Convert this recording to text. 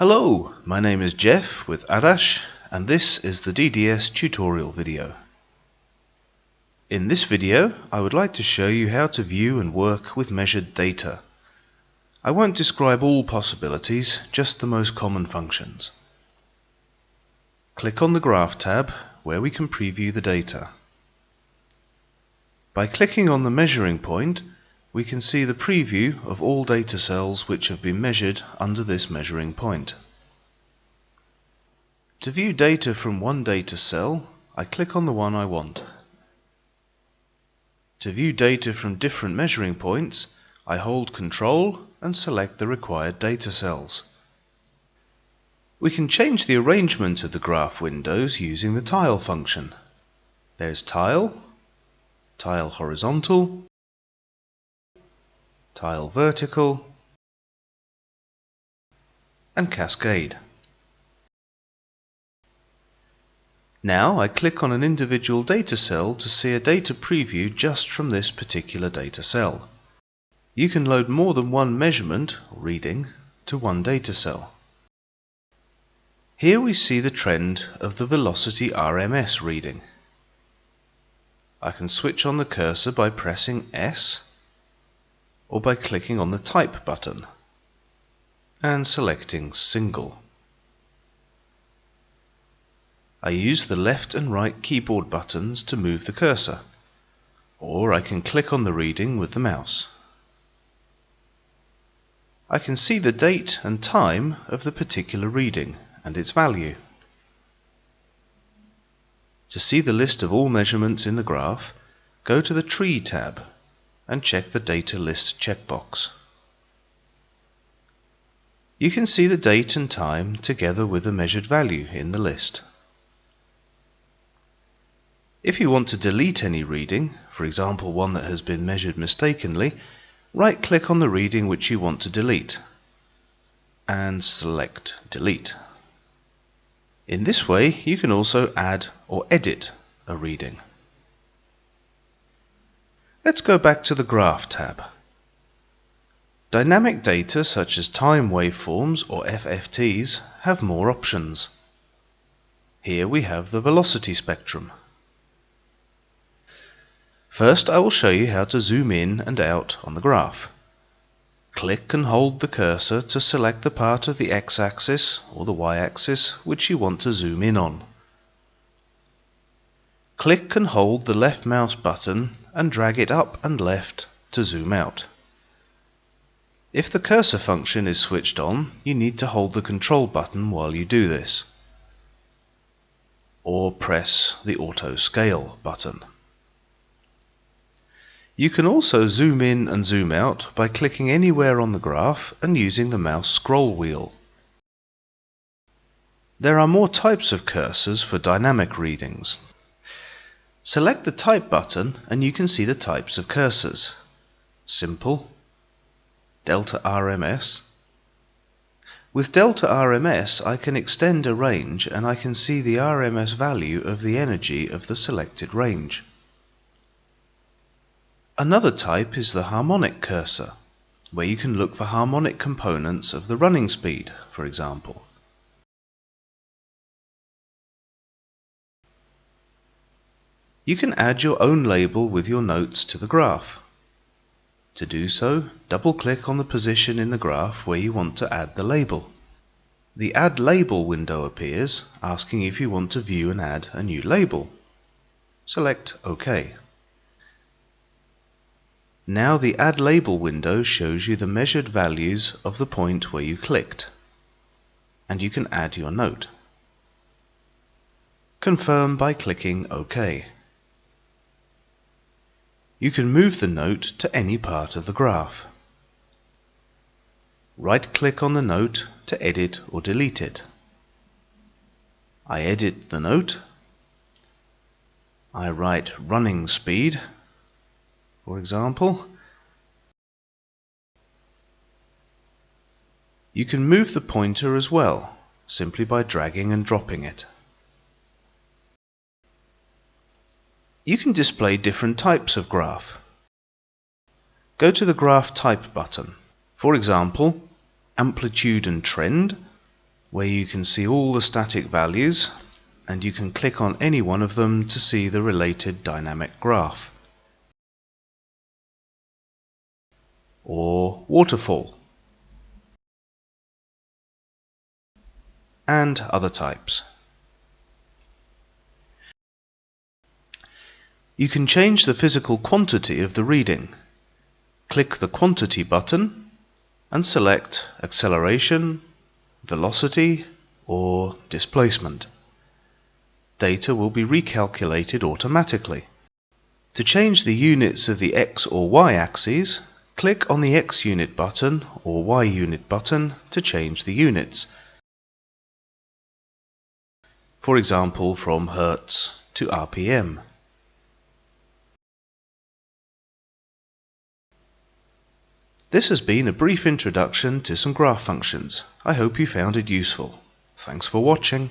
Hello, my name is Jeff with Adash, and this is the DDS tutorial video. In this video, I would like to show you how to view and work with measured data. I won't describe all possibilities, just the most common functions. Click on the Graph tab, where we can preview the data. By clicking on the measuring point, we can see the preview of all data cells which have been measured under this measuring point. To view data from one data cell, I click on the one I want. To view data from different measuring points, I hold Control and select the required data cells. We can change the arrangement of the graph windows using the tile function. There's tile, tile horizontal, tile vertical, and cascade. Now I click on an individual data cell to see a data preview just from this particular data cell. You can load more than one measurement or reading to one data cell. Here we see the trend of the velocity RMS reading. I can switch on the cursor by pressing S or by clicking on the Type button and selecting Single. I use the left and right keyboard buttons to move the cursor, or I can click on the reading with the mouse. I can see the date and time of the particular reading and its value. To see the list of all measurements in the graph, go to the Tree tab and check the Data List checkbox. You can see the date and time together with the measured value in the list. If you want to delete any reading, for example one that has been measured mistakenly, right-click on the reading which you want to delete and select Delete. In this way you can also add or edit a reading. Let's go back to the Graph tab. Dynamic data such as time waveforms or FFTs have more options. Here we have the velocity spectrum. First I will show you how to zoom in and out on the graph. Click and hold the cursor to select the part of the x-axis or the y-axis which you want to zoom in on. Click and hold the left mouse button and drag it up and left to zoom out. If the cursor function is switched on, you need to hold the Control button while you do this, or press the Auto Scale button. You can also zoom in and zoom out by clicking anywhere on the graph and using the mouse scroll wheel. There are more types of cursors for dynamic readings. Select the Type button and you can see the types of cursors: Simple, Delta RMS. With Delta RMS I can extend a range and I can see the RMS value of the energy of the selected range. Another type is the harmonic cursor, where you can look for harmonic components of the running speed, for example. You can add your own label with your notes to the graph. To do so, double-click on the position in the graph where you want to add the label. The Add Label window appears, asking if you want to view and add a new label. Select OK. Now the Add Label window shows you the measured values of the point where you clicked, and you can add your note. Confirm by clicking OK. You can move the note to any part of the graph. Right-click on the note to edit or delete it. I edit the note. I write running speed, for example. You can move the pointer as well, simply by dragging and dropping it. You can display different types of graph. Go to the Graph Type button. For example, amplitude and trend, where you can see all the static values, and you can click on any one of them to see the related dynamic graph. Or waterfall, and other types. You can change the physical quantity of the reading. Click the Quantity button and select acceleration, velocity, or displacement. Data will be recalculated automatically. To change the units of the X or Y axes, click on the X unit button or Y unit button to change the units. For example, from Hertz to RPM. This has been a brief introduction to some graph functions. I hope you found it useful. Thanks for watching.